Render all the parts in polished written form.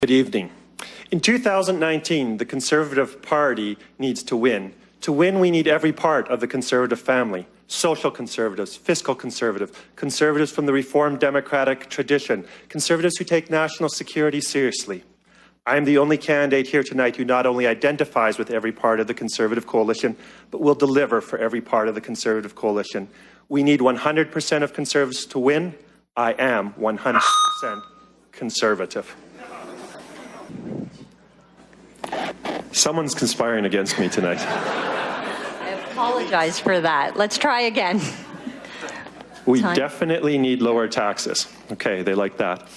Good evening. In 2019, the Conservative Party needs to win. To win, we need every part of the Conservative family. Social Conservatives, fiscal Conservatives from the Reformed Democratic tradition, Conservatives who take national security seriously. I am the only candidate here tonight who not only identifies with every part of the Conservative coalition, but will deliver for every part of the Conservative coalition. We need 100% of Conservatives to win. I am 100% Conservative. Someone's conspiring against me tonight. I apologize for that. Let's try again. We definitely need lower taxes. Okay, they like that.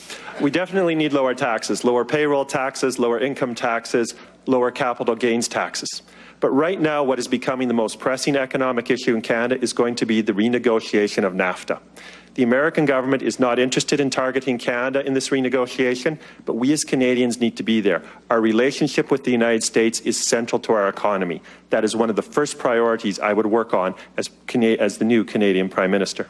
We definitely need lower taxes, lower payroll taxes, lower income taxes, lower capital gains taxes. But right now, what is becoming the most pressing economic issue in Canada is going to be the renegotiation of NAFTA. The American government is not interested in targeting Canada in this renegotiation, but we as Canadians need to be there. Our relationship with the United States is central to our economy. That is one of the first priorities I would work on as the new Canadian Prime Minister.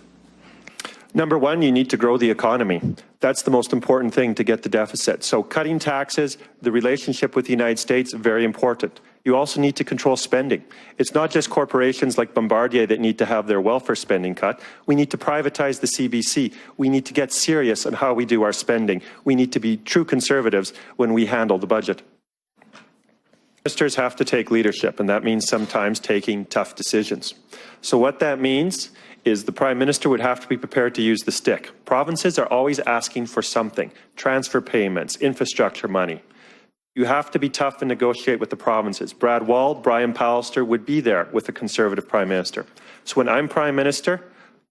Number one, you need to grow the economy. That's the most important thing to get the deficit. So cutting taxes, the relationship with the United States, very important. You also need to control spending. It's not just corporations like Bombardier that need to have their welfare spending cut. We need to privatize the CBC. We need to get serious on how we do our spending. We need to be true Conservatives when we handle the budget. Ministers have to take leadership, and that means sometimes taking tough decisions. So what that means is the Prime Minister would have to be prepared to use the stick. Provinces are always asking for something, transfer payments, infrastructure money. You have to be tough and negotiate with the provinces. Brad Wald, Brian Pallister would be there with the Conservative Prime Minister. So when I'm Prime Minister,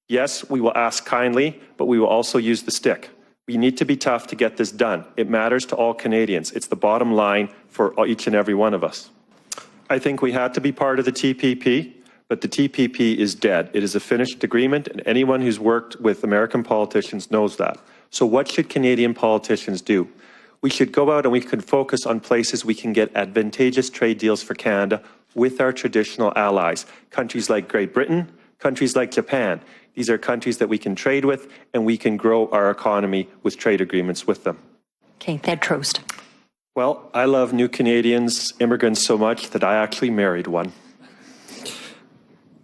yes, we will ask kindly, but we will also use the stick. We need to be tough to get this done. It matters to all Canadians. It's the bottom line for each and every one of us. I think we had to be part of the TPP, but the TPP is dead. It is a finished agreement, and anyone who's worked with American politicians knows that. So what should Canadian politicians do? We should go out and we can focus on places we can get advantageous trade deals for Canada with our traditional allies. Countries like Great Britain, countries like Japan. These are countries that we can trade with, and we can grow our economy with trade agreements with them. Okay, Brad Trost. Well, I love new Canadians, immigrants so much that I actually married one.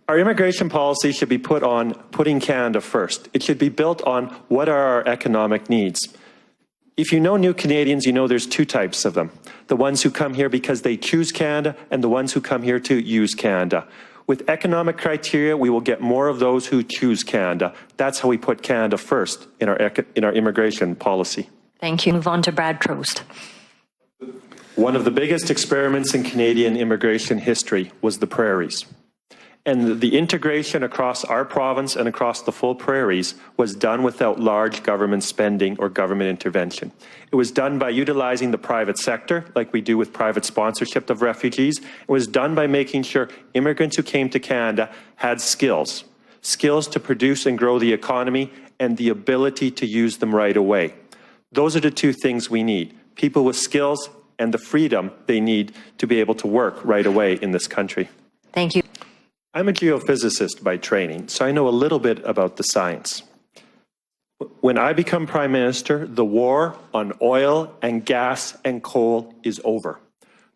Our immigration policy should be put on putting Canada first. It should be built on what are our economic needs. If you know new Canadians, you know there's two types of them. The ones who come here because they choose Canada and the ones who come here to use Canada. With economic criteria, we will get more of those who choose Canada. That's how we put Canada first in our immigration policy. Thank you. Move on to Brad Trost. One of the biggest experiments in Canadian immigration history was the prairies. And the integration across our province and across the full prairies was done without large government spending or government intervention. It was done by utilizing the private sector, like we do with private sponsorship of refugees. It was done by making sure immigrants who came to Canada had skills to produce and grow the economy, and the ability to use them right away. Those are the two things we need: people with skills and the freedom they need to be able to work right away in this country. Thank you. I'm a geophysicist by training, so I know a little bit about the science. When I become Prime Minister, the war on oil and gas and coal is over.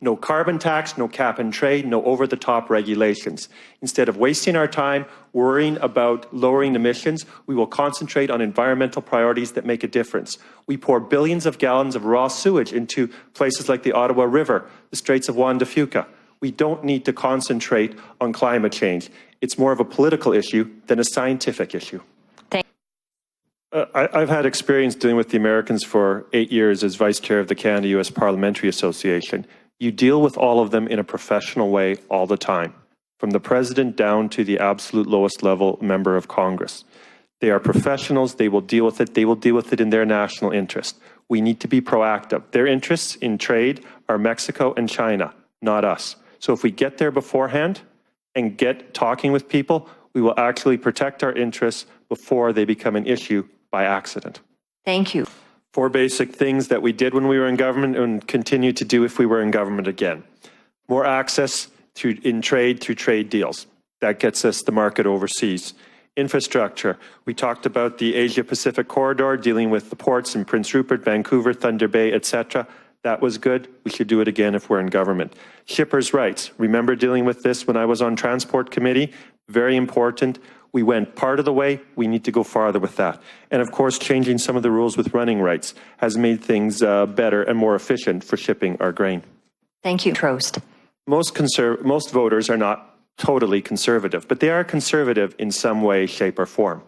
No carbon tax, no cap and trade, no over-the-top regulations. Instead of wasting our time worrying about lowering emissions, we will concentrate on environmental priorities that make a difference. We pour billions of gallons of raw sewage into places like the Ottawa River, the Straits of Juan de Fuca. We don't need to concentrate on climate change. It's more of a political issue than a scientific issue. I've had experience dealing with the Americans for 8 years as Vice Chair of the Canada-US Parliamentary Association. You deal with all of them in a professional way all the time, from the President down to the absolute lowest level member of Congress. They are professionals. They will deal with it. They will deal with it in their national interest. We need to be proactive. Their interests in trade are Mexico and China, not us. So if we get there beforehand and get talking with people, we will actually protect our interests before they become an issue by accident. Thank you. 4 basic things that we did when we were in government and continue to do if we were in government again. More access in trade through trade deals. That gets us the market overseas. Infrastructure. We talked about the Asia-Pacific corridor, dealing with the ports in Prince Rupert, Vancouver, Thunder Bay, etc. That was good. We should do it again if we're in government. Shippers' rights. Remember dealing with this when I was on Transport Committee? Very important. We went part of the way. We need to go farther with that. And of course, changing some of the rules with running rights has made things better and more efficient for shipping our grain. Thank you, Trost. Most voters are not totally conservative, but they are conservative in some way, shape, or form.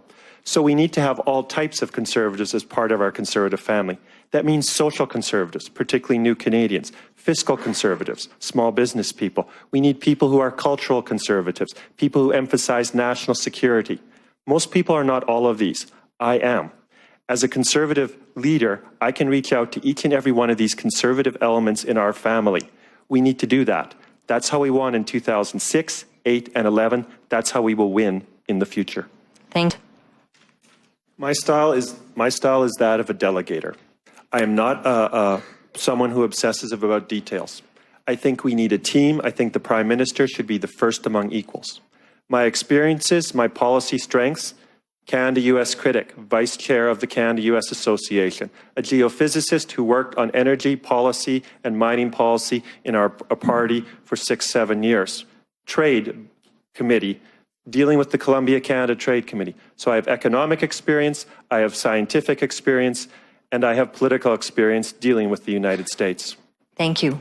So we need to have all types of conservatives as part of our conservative family. That means social conservatives, particularly new Canadians, fiscal conservatives, small business people. We need people who are cultural conservatives, people who emphasize national security. Most people are not all of these. I am. As a conservative leader, I can reach out to each and every one of these conservative elements in our family. We need to do that. That's how we won in 2006, 8, and 11. That's how we will win in the future. Thank you. My style is that of a delegator. I am not someone who obsesses about details. I think we need a team. I think the Prime Minister should be the first among equals. My experiences, my policy strengths, Canada-US critic, Vice Chair of the Canada-US Association, a geophysicist who worked on energy policy and mining policy in our party for 6-7 years. Trade Committee, dealing with the Columbia-Canada Trade Committee. So I have economic experience, I have scientific experience, and I have political experience dealing with the United States. Thank you.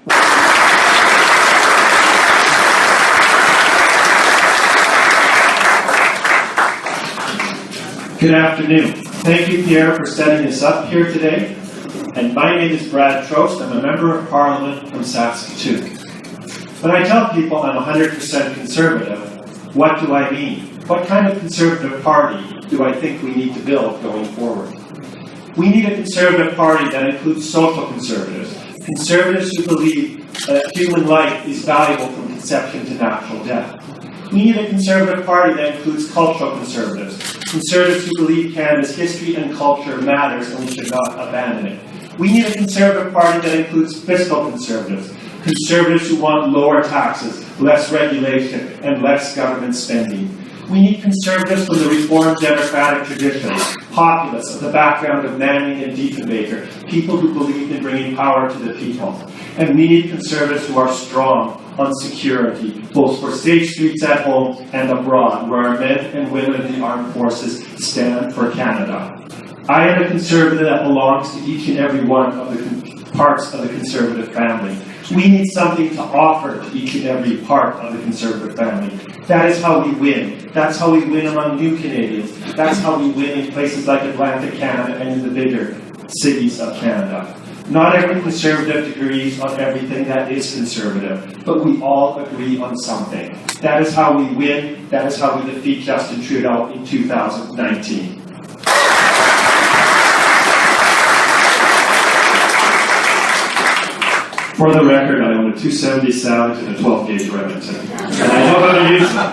Good afternoon. Thank you, Pierre, for setting this up here today. And my name is Brad Trost. I'm a member of Parliament from Saskatoon. When I tell people I'm 100% conservative, what do I mean? What kind of conservative party do I think we need to build going forward? We need a conservative party that includes social conservatives, conservatives who believe that human life is valuable from conception to natural death. We need a conservative party that includes cultural conservatives, conservatives who believe Canada's history and culture matters and we should not abandon it. We need a conservative party that includes fiscal conservatives, conservatives who want lower taxes, less regulation, and less government spending. We need conservatives from the Reformed Democratic tradition, populists of the background of Manning and Diefenbaker, people who believe in bringing power to the people. And we need conservatives who are strong on security, both for safe streets at home and abroad, where our men and women in the armed forces stand for Canada. I am a conservative that belongs to each and every one of the parts of the conservative family. We need something to offer to each and every part of the conservative family. That is how we win. That's how we win among new Canadians. That's how we win in places like Atlantic Canada and in the bigger cities of Canada. Not every conservative agrees on everything that is conservative, but we all agree on something. That is how we win. That is how we defeat Justin Trudeau in 2019. For the record, I own a 270 Savage and a 12-gauge Remington, and I know how to use them.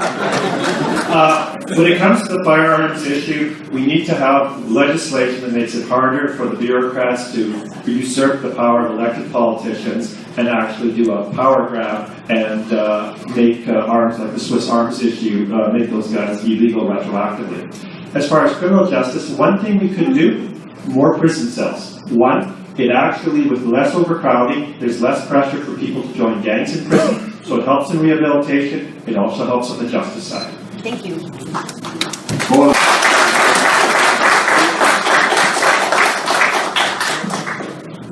When it comes to the firearms issue, we need to have legislation that makes it harder for the bureaucrats to usurp the power of elected politicians and actually do a power grab and make arms like the Swiss arms issue, make those guns illegal retroactively. As far as criminal justice, one thing we could do, more prison cells. One, it actually, with less overcrowding, there's less pressure for people to join gangs in prison, so it helps in rehabilitation, it also helps on the justice side. Thank you.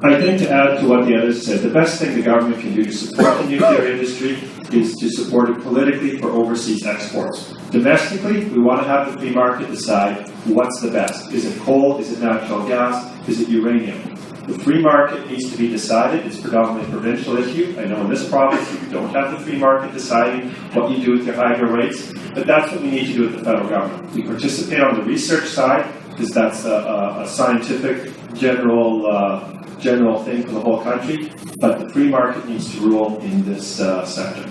I think to add to what the others said, the best thing the government can do to support the nuclear industry is to support it politically for overseas exports. Domestically, we want to have the free market decide what's the best. Is it coal? Is it natural gas? Is it uranium? The free market needs to be decided. It's predominantly a provincial issue. I know in this province you don't have the free market deciding what you do with your hydro rates, but that's what we need to do with the federal government. We participate on the research side because that's a scientific general thing for the whole country, but the free market needs to rule in this sector.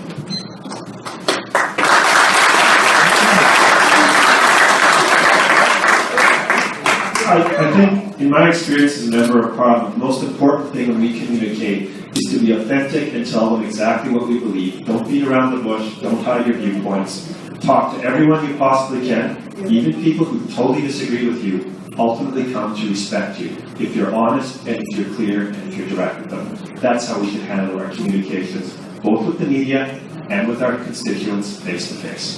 I think, in my experience as a member of Parliament, the most important thing when we communicate is to be authentic and tell them exactly what we believe. Don't beat around the bush. Don't hide your viewpoints. Talk to everyone you possibly can, even people who totally disagree with you, ultimately come to respect you if you're honest and if you're clear and if you're direct with them. That's how we should handle our communications, both with the media and with our constituents face to face.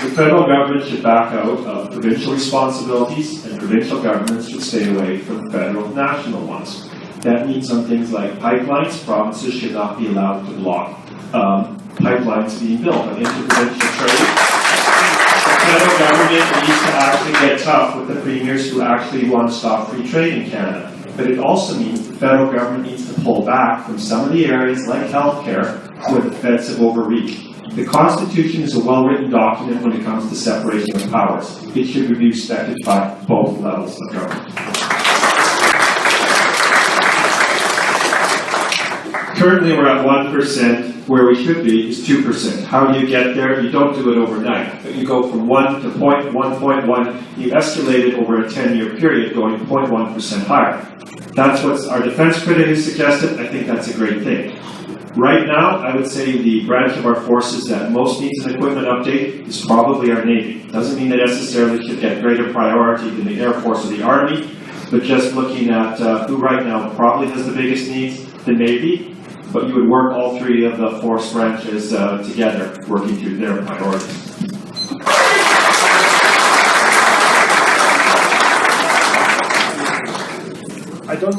The federal government should back out of provincial responsibilities, and provincial governments should stay away from federal national ones. That means on things like pipelines, provinces should not be allowed to block pipelines being built on interprovincial trade. The federal government needs to actually get tough with the premiers who actually want to stop free trade in Canada. But it also means the federal government needs to pull back from some of the areas like healthcare where the feds have overreached. The Constitution is a well-written document when it comes to separation of powers. It should be respected by both levels of government. Currently, we're at 1%. Where we should be is 2%. How do you get there? You don't do it overnight. But you go from 1 to 0.1. You escalate it over a 10-year period, going 0.1% higher. That's what our defense critic has suggested. I think that's a great thing. Right now, I would say the branch of our forces that most needs an equipment update is probably our Navy. Doesn't mean they necessarily should get greater priority than the Air Force or the Army, but just looking at who right now probably has the biggest needs, the Navy. But you would work all three of the force branches together, working through their priorities. I don't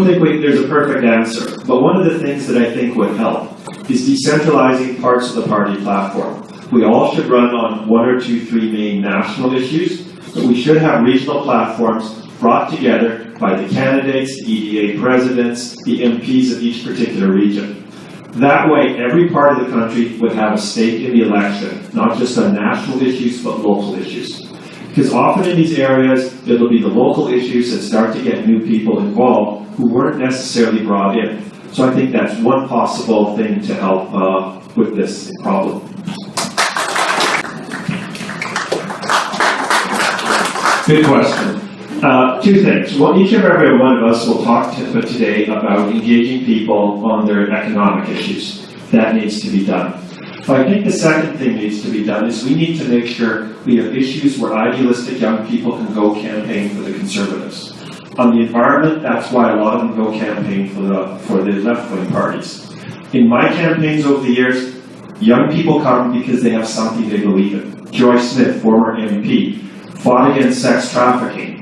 think there's a perfect answer, but one of the things that I think would help is decentralizing parts of the party platform. We all should run on 1 or 2, 3 main national issues, but we should have regional platforms brought together by the candidates, the EDA presidents, the MPs of each particular region. That way, every part of the country would have a stake in the election, not just on national issues, but local issues. Because often in these areas, it'll be the local issues that start to get new people involved who weren't necessarily brought in. So I think that's one possible thing to help with this problem. Good question. 2 things. Well, each and every one of us will talk today about engaging people on their economic issues. That needs to be done. But I think the second thing needs to be done is we need to make sure we have issues where idealistic young people can go campaign for the Conservatives. On the environment, that's why a lot of them go campaign for the left-wing parties. In my campaigns over the years, young people come because they have something they believe in. Joy Smith, former MP, fought against sex trafficking.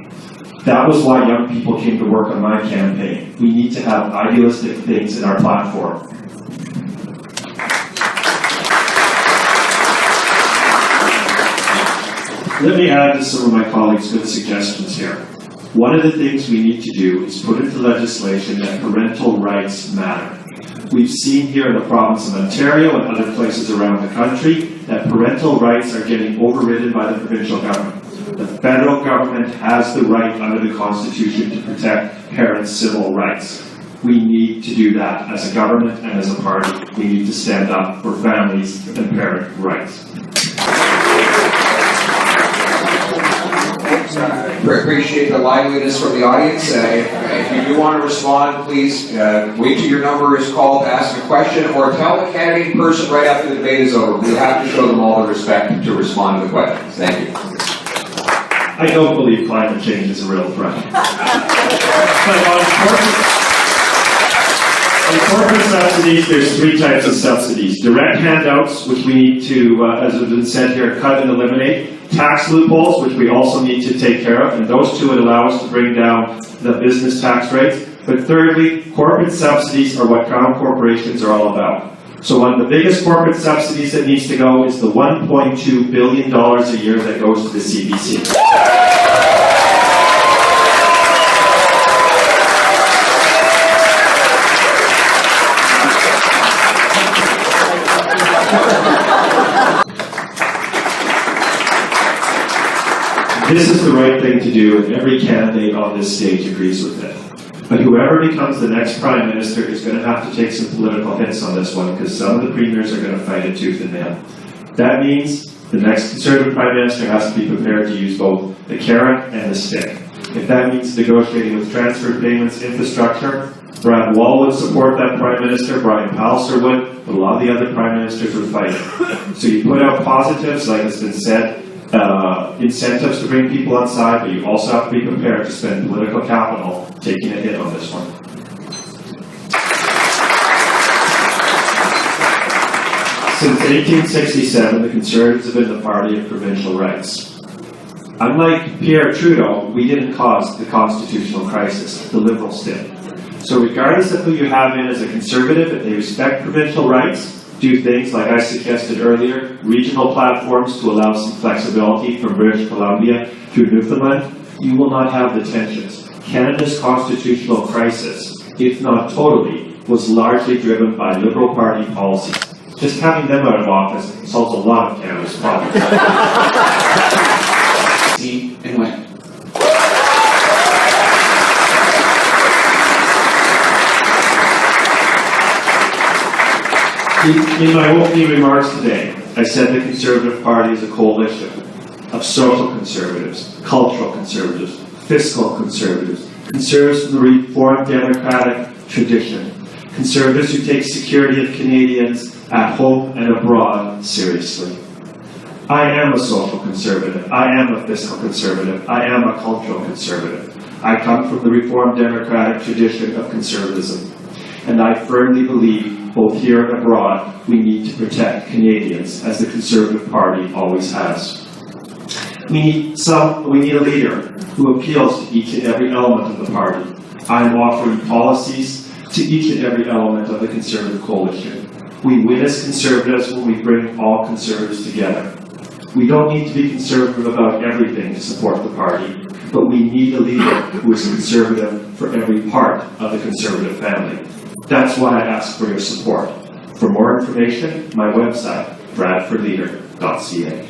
That was why young people came to work on my campaign. We need to have idealistic things in our platform. Let me add to some of my colleagues' good suggestions here. One of the things we need to do is put into legislation that parental rights matter. We've seen here in the province of Ontario and other places around the country that parental rights are getting overridden by the provincial government. The federal government has the right under the Constitution to protect parents' civil rights. We need to do that as a government and as a party. We need to stand up for families and parent rights. Appreciate the liveliness from the audience. If you do want to respond, please wait till your number is called to ask a question, or tell the candidate in person right after the debate is over. We have to show them all the respect to respond to the questions. Thank you. I don't believe climate change is a real threat. But on corporate subsidies, there's 3 types of subsidies. Direct handouts, which we need to, as has been said here, cut and eliminate. Tax loopholes, which we also need to take care of, and those 2 would allow us to bring down the business tax rates. But thirdly, corporate subsidies are what crown corporations are all about. So one of the biggest corporate subsidies that needs to go is the $1.2 billion a year that goes to the CBC. This is the right thing to do, and every candidate on this stage agrees with it. But whoever becomes the next Prime Minister is going to have to take some political hits on this one, because some of the premiers are going to fight it tooth and nail. That means the next Conservative Prime Minister has to be prepared to use both the carrot and the stick. If that means negotiating with transfer payments, infrastructure, Brad Wall would support that Prime Minister, Brian Palliser would, but a lot of the other Prime Ministers would fight it. So you put out positives, like it's been said, incentives to bring people on side, but you also have to be prepared to spend political capital taking a hit on this one. Since 1867, the Conservatives have been the party of provincial rights. Unlike Pierre Trudeau, we didn't cause the constitutional crisis, the Liberals did. So regardless of who you have in as a Conservative, if they respect provincial rights, do things like I suggested earlier, regional platforms to allow some flexibility from British Columbia through Newfoundland, you will not have the tensions. Canada's constitutional crisis, if not totally, was largely driven by Liberal Party policies. Just having them out of office solves a lot of Canada's problems. See and win. In my opening remarks today, I said the Conservative Party is a coalition of social conservatives, cultural conservatives, fiscal conservatives, conservatives from the Reformed Democratic tradition, conservatives who take security of Canadians at home and abroad seriously. I am a social conservative. I am a fiscal conservative. I am a cultural conservative. I come from the Reformed Democratic tradition of conservatism. And I firmly believe, both here and abroad, we need to protect Canadians, as the Conservative Party always has. We need a leader who appeals to each and every element of the party. I am offering policies to each and every element of the Conservative coalition. We win as Conservatives when we bring all Conservatives together. We don't need to be conservative about everything to support the party, but we need a leader who is conservative for every part of the Conservative family. That's why I ask for your support. For more information, my website, bradfordleader.ca.